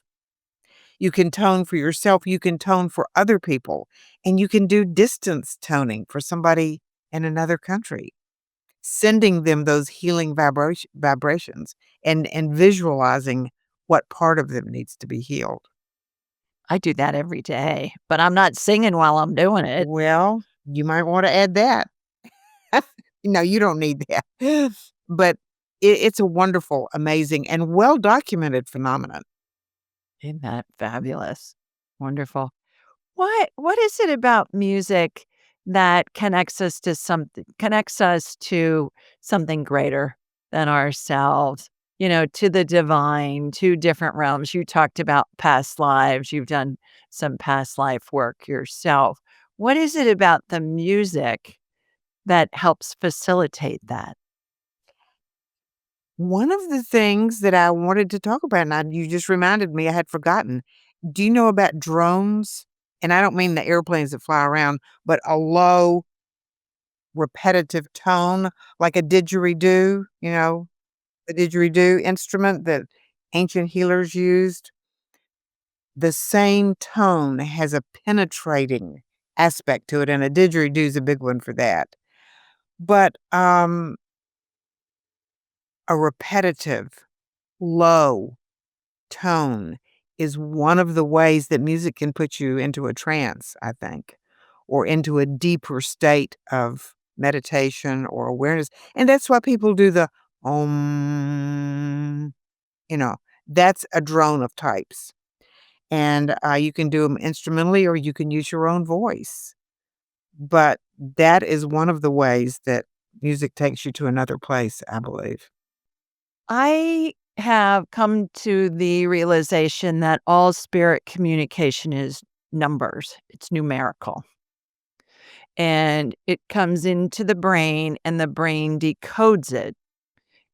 You can tone for yourself, you can tone for other people, and you can do distance toning for somebody in another country, sending them those healing vibrations and visualizing what part of them needs to be healed. I do that every day, but I'm not singing while I'm doing it. Well, you might want to add that. No, you don't need that. But it's a wonderful, amazing, and well documented phenomenon. Isn't that fabulous? Wonderful. What is it about music that connects us to something greater than ourselves, to the divine, to different realms? You talked about past lives. You've done some past life work yourself. What is it about the music that helps facilitate that? One of the things that I wanted to talk about, and you just reminded me, I had forgotten. Do you know about drones? And I don't mean the airplanes that fly around, but a low, repetitive tone, like a didgeridoo, the didgeridoo instrument that ancient healers used. The same tone has a penetrating aspect to it, and a didgeridoo is a big one for that. But a repetitive, low tone is one of the ways that music can put you into a trance, I think, or into a deeper state of meditation or awareness. And that's why people do the om, you know, that's a drone of types. And you can do them instrumentally or you can use your own voice. But that is one of the ways that music takes you to another place, I believe. I have come to the realization that all spirit communication is numbers, it's numerical. And it comes into the brain, and the brain decodes it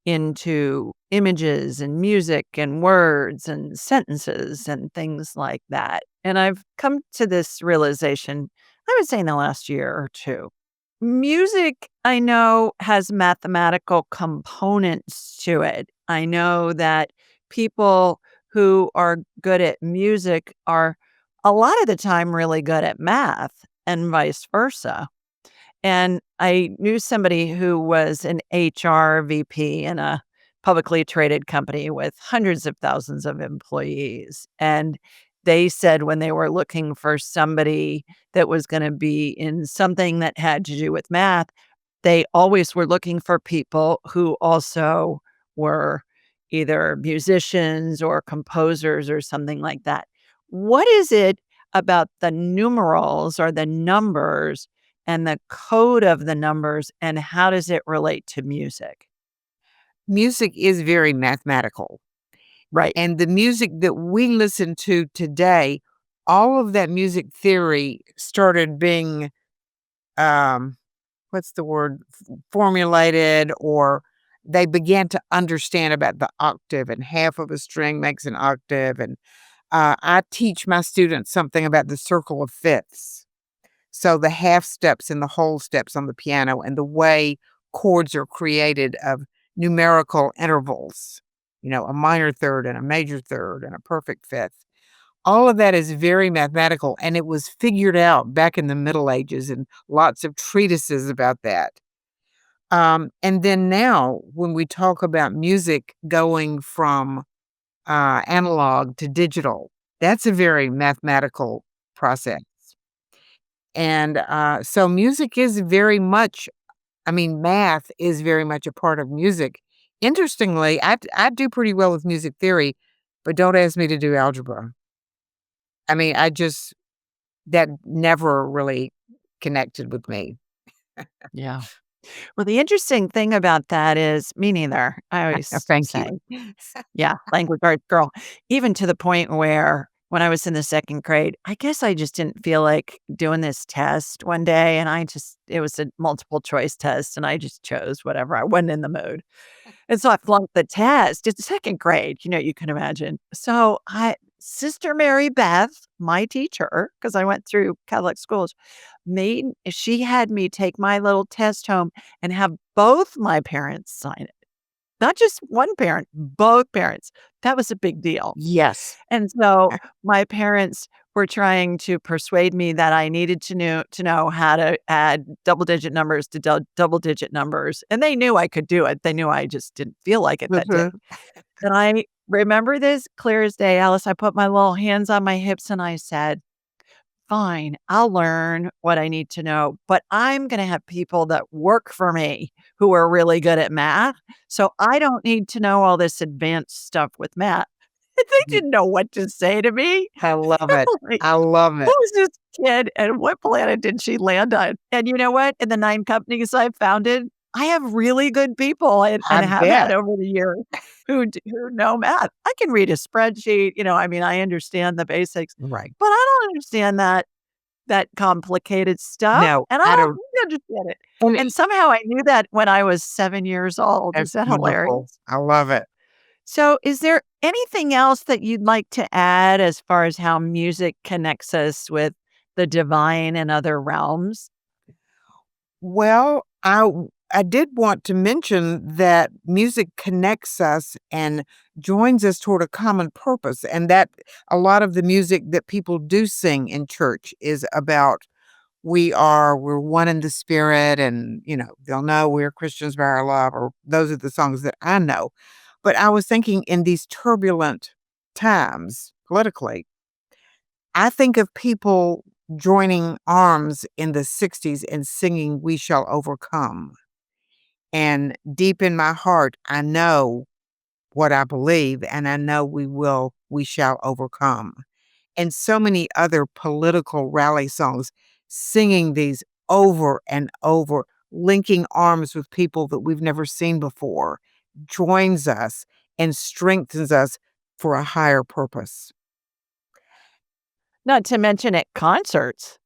into images and music and words and sentences and things like that. And I've come to this realization, I would say in the last year or two. Music, I know, has mathematical components to it. I know that people who are good at music are a lot of the time really good at math and vice versa. And I knew somebody who was an HR VP in a publicly traded company with hundreds of thousands of employees. And they said when they were looking for somebody that was going to be in something that had to do with math, they always were looking for people who also were either musicians or composers or something like that. What is it about the numerals or the numbers and the code of the numbers, and how does it relate to music? Music is very mathematical. Right. And the music that we listen to today, all of that music theory started being, um, what's the word, formulated, or they began to understand about the octave and half of a string makes an octave. And I teach my students something about the circle of fifths. So the half steps and the whole steps on the piano and the way chords are created of numerical intervals, a minor third and a major third and a perfect fifth. All of that is very mathematical, and it was figured out back in the Middle Ages and lots of treatises about that. And then now, when we talk about music going from analog to digital, that's a very mathematical process. And so music is very much, I mean, math is very much a part of music Interestingly, I do pretty well with music theory, but don't ask me to do algebra. I mean, that never really connected with me. Yeah. Well, the interesting thing about that is me neither. I always Thank say, you. yeah, language arts girl, even to the point where when I was in the 2nd grade, I guess I just didn't feel like doing this test one day, and it was a multiple choice test, and I just chose whatever. I wasn't in the mood. And so I flunked the test. It's 2nd grade, you can imagine. So Sister Mary Beth, my teacher, because I went through Catholic schools, she had me take my little test home and have both my parents sign it. Not just one parent, both parents. That was a big deal. Yes. And so my parents were trying to persuade me that I needed to know how to add double-digit numbers to double-digit numbers, and they knew I could do it. They knew I just didn't feel like it that day. Mhm. And I remember this clear as day, Alice. I put my little hands on my hips and I said, "Fine, I'll learn what I need to know, but I'm gonna have people that work for me who are really good at math, so I don't need to know all this advanced stuff with math." And they Mm. didn't know what to say to me. I love it. Like, I love it. who's this kid and what planet did she land on? And you know what? In the 9 companies I've founded, I have really good people I and have had bet. over the years who know math. I can read a spreadsheet, I mean, I understand the basics, Right. but I don't understand that complicated stuff, No, and I I don't don't. really understand it. And And somehow I knew that when I was 7 years old. Is that's that wonderful. hilarious? I love it. So, is there anything else that you'd like to add as far as how music connects us with the divine and other realms? Well, I did want to mention that music connects us and joins us toward a common purpose, and that a lot of the music that people do sing in church is about we're one in the spirit, and they'll know we're Christians by our love, or those are the songs that I know. But I was thinking in these turbulent times politically, I think of people joining arms in the 60s and singing We Shall Overcome. And deep in my heart, I know what I believe, and I know we shall overcome. And so many other political rally songs singing these over and over, linking arms with people that we've never seen before, joins us and strengthens us for a higher purpose. Not to mention at concerts.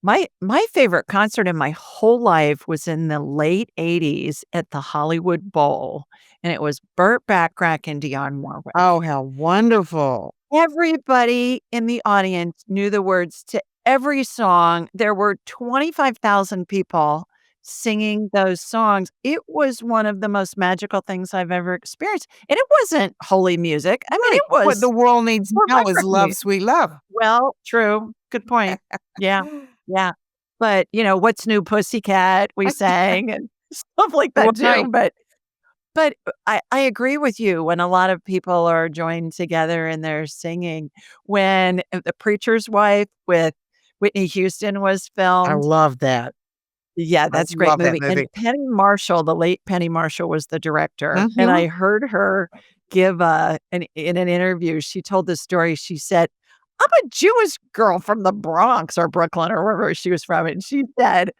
My favorite concert in my whole life was in the late '80s at the Hollywood Bowl, and it was Burt Bacharach and Dionne Oh, Warwick. how wonderful. Everybody in the audience knew the words to every song. There were 25,000 people singing those songs. It was one of the most magical things I've ever experienced, and it wasn't holy music. I mean, Right. it What the was world needs Burt now is Bacharach love, music. sweet love. Well, true. Good point. Yeah, yeah. But, "What's New Pussycat?" we sang and stuff like that too, Right. but I agree with you when a lot of people are joined together and they're singing. When, The Preacher's Wife with Whitney Houston was I filmed. love that. Yeah, I that's a great love that movie, and movie. Penny Marshall, the late Penny Marshall was the director, and Mhm. I heard her give in an interview, she told this story. She said, "I'm a Jewish girl from the Bronx or Brooklyn," or wherever she was from, and she said,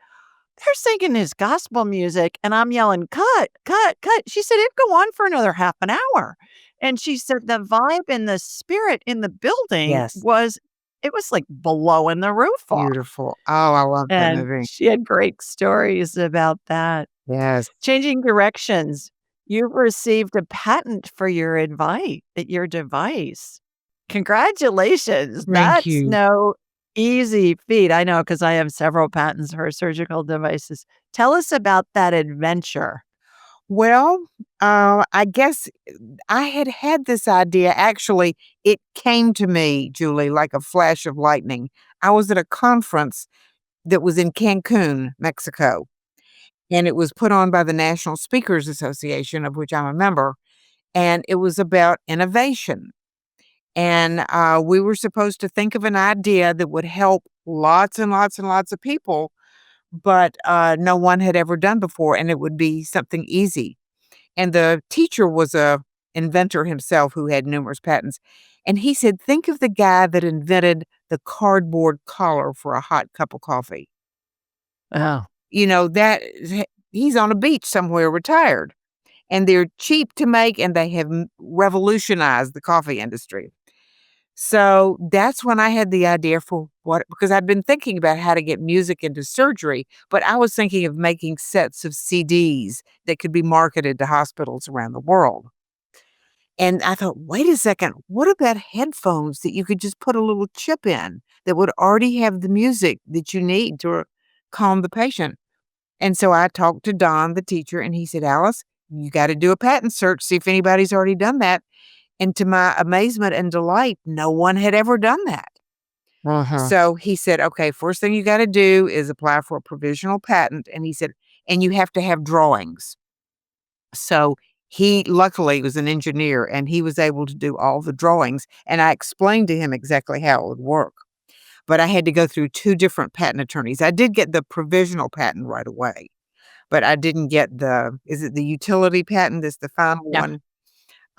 "They're singing this gospel music, and I'm yelling, 'Cut, cut, cut.'" She said, "It'd go on for another half an hour." And she said the vibe and the spirit in the building Yes. it was like blowing the roof off. Beautiful. Oh, I love that And movie. she had great stories about that. Yes. Changing directions. You've received a patent for your device. Congratulations. Thank That's you. no easy feat. I know because I have several patents for surgical devices. Tell us about that adventure. Well, I guess I had had this idea. Actually, it came to me, Julie, like a flash of lightning. I was at a conference that was in Cancun, Mexico, and it was put on by the National Speakers Association, of which I'm a member, and it was about innovation. And we were supposed to think of an idea that would help lots and lots and lots of people, but no one had ever done before, and it would be something easy. And the teacher was a inventor himself who had numerous patents. And he said, think of the guy that invented the cardboard collar for a hot cup of coffee. Oh, You know, he's on a beach somewhere retired, and they're cheap to make, and they have revolutionized the coffee industry. So that's when I had the idea for what, because I'd been thinking about how to get music into surgery, but I was thinking of making sets of CDs that could be marketed to hospitals around the world. And I thought, wait a second, what about headphones that you could just put a little chip in that would already have the music that you need to calm the patient? And so I talked to Don, the teacher, and he said, Alice, you got to do a patent search, see if anybody's already done that. And to my amazement and delight, no one had ever done that. uh-huh. So he said, okay, first thing you got to do is apply for a provisional patent. And he said, and you have to have drawings. So he luckily was an engineer and he was able to do all the drawings. And I explained to him exactly how it would work. But I had to go through two different patent attorneys. I did get the provisional patent right away, but I didn't get is it the utility patent? That's the final Yeah. one.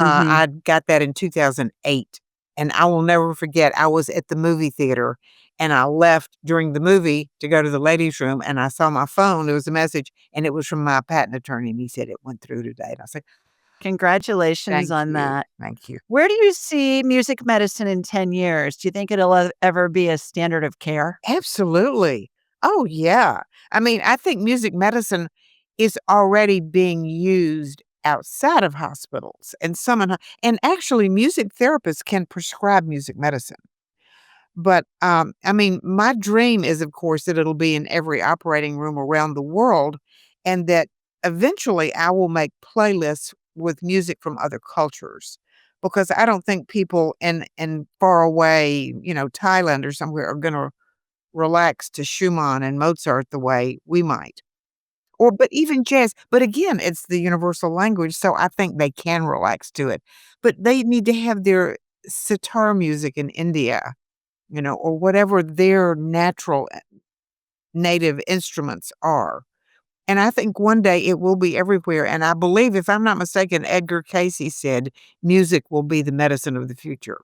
Mhm. I got that in 2008, and I will never forget, I was at the movie theater, and I left during the movie to go to the ladies' room, and I saw my phone, there was a message, and it was from my patent attorney, and he said, "It went through today," and I said, Congratulations "Thank on you, that. thank you." Where do you see music medicine in 10 years? Do you think it'll ever be a standard of care? Absolutely. Oh, yeah. I mean, I think music medicine is already being used outside of hospitals, and and actually music therapists can prescribe music medicine. But, I mean, my dream is, of course, that it'll be in every operating room around the world, and that eventually I will make playlists with music from other cultures, because I don't think people in far away, Thailand or somewhere are gonna relax to Schumann and Mozart the way we might. But even jazz, but again, it's the universal language, so I think they can relax to it. But they need to have their sitar music in India, or whatever their natural native instruments are. And I think one day it will be everywhere. And I believe, if I'm not mistaken, Edgar Casey said music will be the medicine of the future.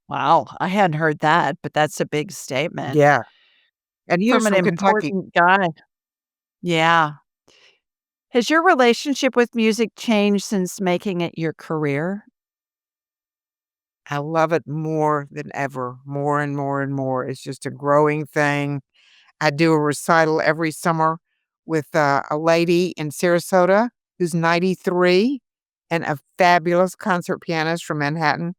Wow, I hadn't heard that, but that's a big statement Yeah. And he was from an from Kentucky. important guy. Yeah. Has your relationship with music changed since making it your career? I love it more than ever, more and more and more. It's just a growing thing. I do a recital every summer with a lady in Sarasota who's 93 and a fabulous concert pianist from Manhattan.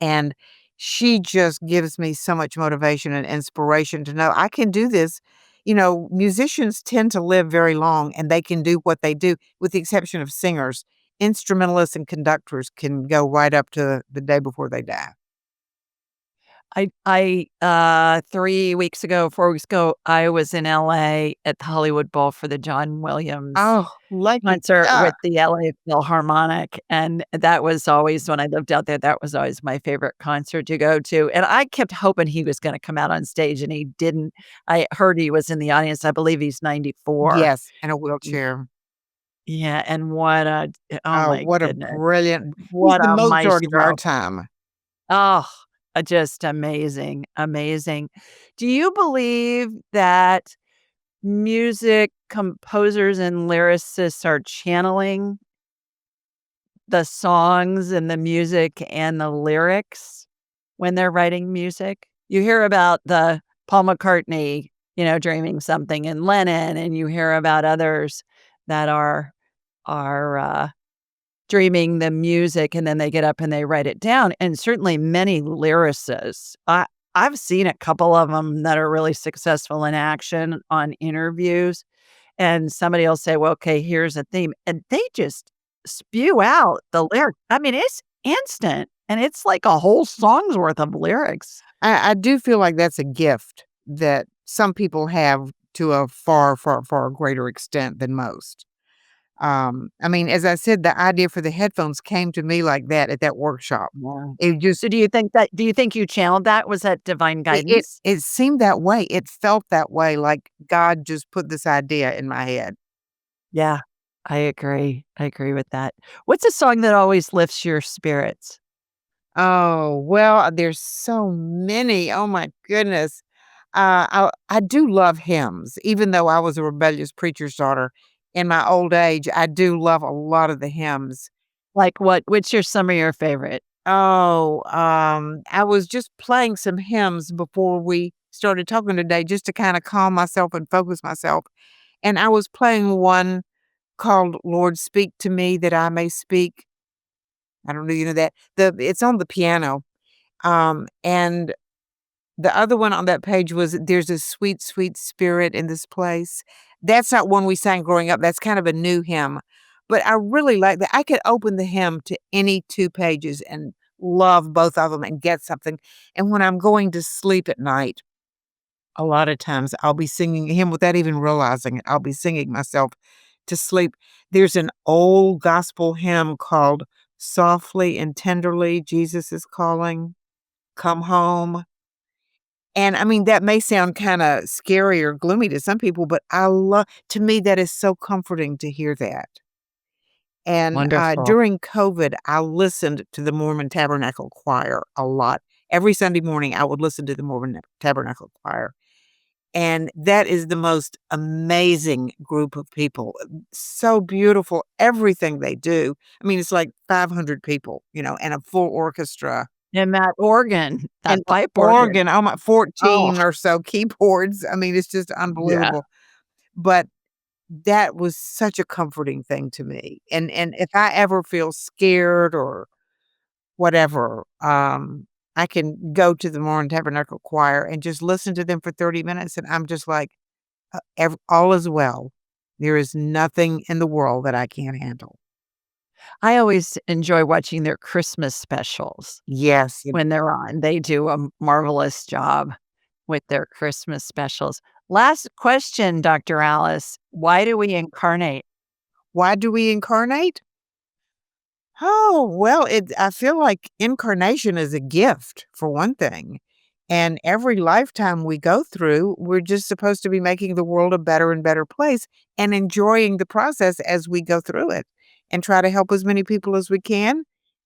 And she just gives me so much motivation and inspiration to know I can do this. Musicians tend to live very long and they can do what they do, with the exception of singers. Instrumentalists and conductors can go right up to the day before they die. 3 weeks ago, 4 weeks ago, I was in LA at the Hollywood Bowl for the John Williams Oh, lucky concert duck. with the LA Philharmonic, and that was always when I lived out there, that was always my favorite concert to go to, and I kept hoping he was gonna come out on stage, and he didn't. I heard he was in the audience, I believe he's 94. Yes, in a Y wheelchair. yeah, and what a oh Oh, my what a goodness, brilliant, he's what the a Mozart of our maestro. time. Oh, just amazing, amazing. Do you believe that music composers and lyricists are channeling the songs and the music and the lyrics when they're writing music? You hear about the Paul McCartney, dreaming something, and Lennon, and you hear about others that are dreaming the music, and then they get up and they write it down, and certainly many lyricists. I've seen a couple of them that are really successful in action on interviews, and somebody will say, "Well, okay, here's a theme," and they just spew out the lyric. I mean, it's instant, and it's like a whole song's worth of lyrics. I do feel like that's a gift that some people have to a far, far, far greater extent than most. I mean, as I said, the idea for the headphones came to me like that at that workshop. Yeah. It just So do you think you channeled that? Was that divine it it guidance? it seemed that way. It felt that way, like God just put this idea in my head. Yeah. I agree. I agree with that. What's a song that always lifts your spirits? Oh, well, there's so many. Oh my goodness. I do love hymns, even though I was a rebellious preacher's daughter. In my old age, I do love a lot of the hymns. Like what which are some of your favorite? Oh, I was just playing some hymns before we started talking today just to kind of calm myself and focus myself. And I was playing one called Lord Speak to Me that I may speak. I don't know, you know that. It's on the piano. And the other one on that page was There's a Sweet, Sweet Spirit in This Place. That's not one we sang growing up. That's kind of a new hymn. But I really like that. I could open the hymn to any two pages and love both of them and get something. And when I'm going to sleep at night, a lot of times I'll be singing a hymn without even realizing it. I'll be singing myself to sleep. There's an old gospel hymn called Softly and Tenderly, Jesus is Calling, Come Home. And I mean, that may sound kinda scary or gloomy to some people, but I love to me, that is so comforting to hear that. And, Wonderful. during COVID, I listened to the Mormon Tabernacle Choir a lot. Every Sunday morning, I would listen to the Mormon Tabernacle Choir, and that is the most amazing group of people. So beautiful, everything they do. I mean, it's like 500 people, and a full orchestra. And that organ, And that pipe organ. organ, oh my Oh, 14 or so keyboards. I mean, it's just yeah. unbelievable. But that was such a comforting thing to me. And if I ever feel scared or whatever, I can go to the Mormon Tabernacle Choir and just listen to them for 30 minutes, and I'm just like, all is well. There is nothing in the world that I can't handle." I always enjoy watching their Christmas specials Yes. when they're on. They do a marvelous job with their Christmas specials. Last question, Dr. Alice. Why do we incarnate? Why do we incarnate? Oh, well, I feel like incarnation is a gift, for one thing. And every lifetime we go through, we're just supposed to be making the world a better and better place and enjoying the process as we go through it and try to help as many people as we can.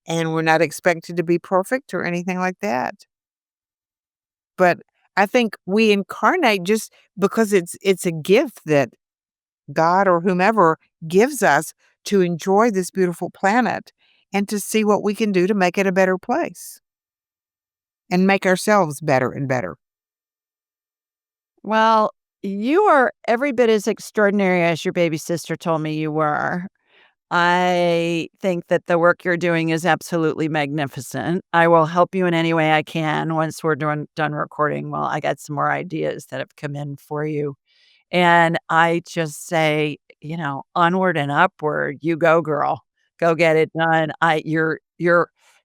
And we're not expected to be perfect or anything like that. But I think we incarnate just because it's a gift that God or whomever gives us to enjoy this beautiful planet and to see what we can do to make it a better place and make ourselves better and better. Well, you are every bit as extraordinary as your baby sister told me you were. I think that the work you're doing is absolutely magnificent. I will help you in any way I can once we're done recording. Well, I got some more ideas that have come in for you. And I just say, onward and upward. You go, girl. Go get it done. You're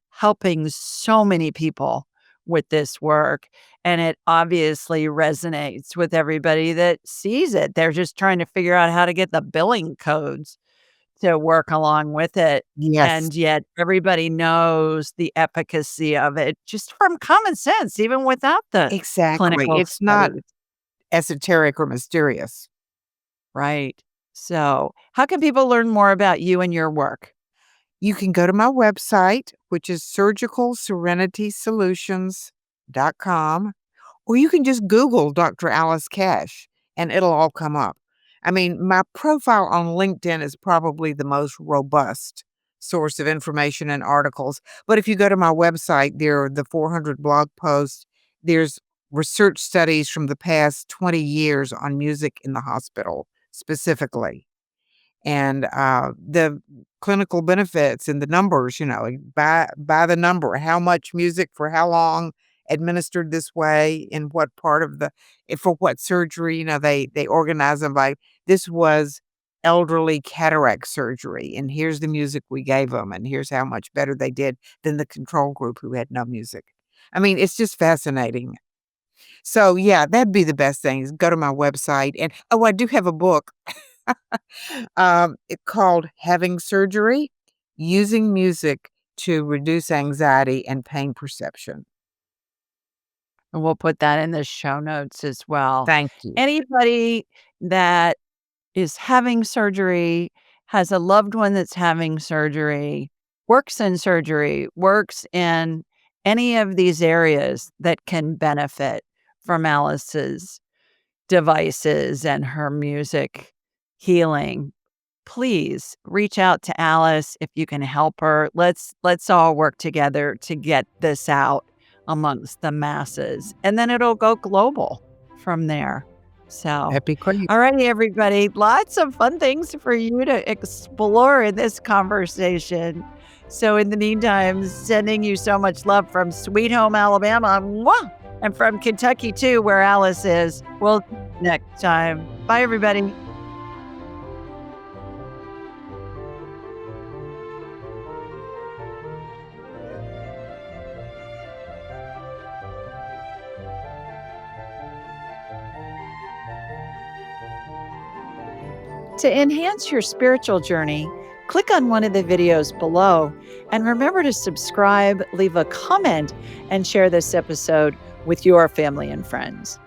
helping so many people with this work, and it obviously resonates with everybody that sees it. They're just trying to figure out how to get the billing codes to work along with it, Yes, and yet everybody knows the efficacy of it just from common sense, even without the exactly. clinical It's not studies. esoteric or mysterious. Right. So, how can people learn more about you and your work? You can go to my website, which is surgicalserenitysolutions.com. Or you can just Google Dr. Alice Cash and it'll all come up. I mean, my profile on LinkedIn is probably the most robust source of information and articles. But if you go to my website, there are the 400 blog posts. There's research studies from the past 20 years on music in the hospital specifically and the clinical benefits and the numbers, like by the number, how much music for how long administered this way in what part of for what surgery, they organize them by this was elderly cataract surgery and here's the music we gave them and here's how much better they did than the control group who had no music. I mean, it's just fascinating. So yeah, that'd be the best thing is go to my website and oh, I do have a book it called Having Surgery, Using Music to Reduce Anxiety and Pain Perception. And we'll put that in the show notes as well. Thank you. Anybody that is having surgery, has a loved one that's having surgery, works in surgery, works in any of these areas that can benefit from Alice's devices and her music healing, please reach out to Alice if you can help her. Let's all work together to get this out amongst the masses, and then it'll go global from there. So, That'd be great. all righty, everybody. Lots of fun things for you to explore in this conversation. So in the meantime, sending you so much love from Sweet Home, Alabama. Mwah! And from Kentucky, too, where Alice is. We'll see you next time. Bye, everybody. To enhance your spiritual journey, click on one of the videos below and remember to subscribe, leave a comment, and share this episode with your family and friends.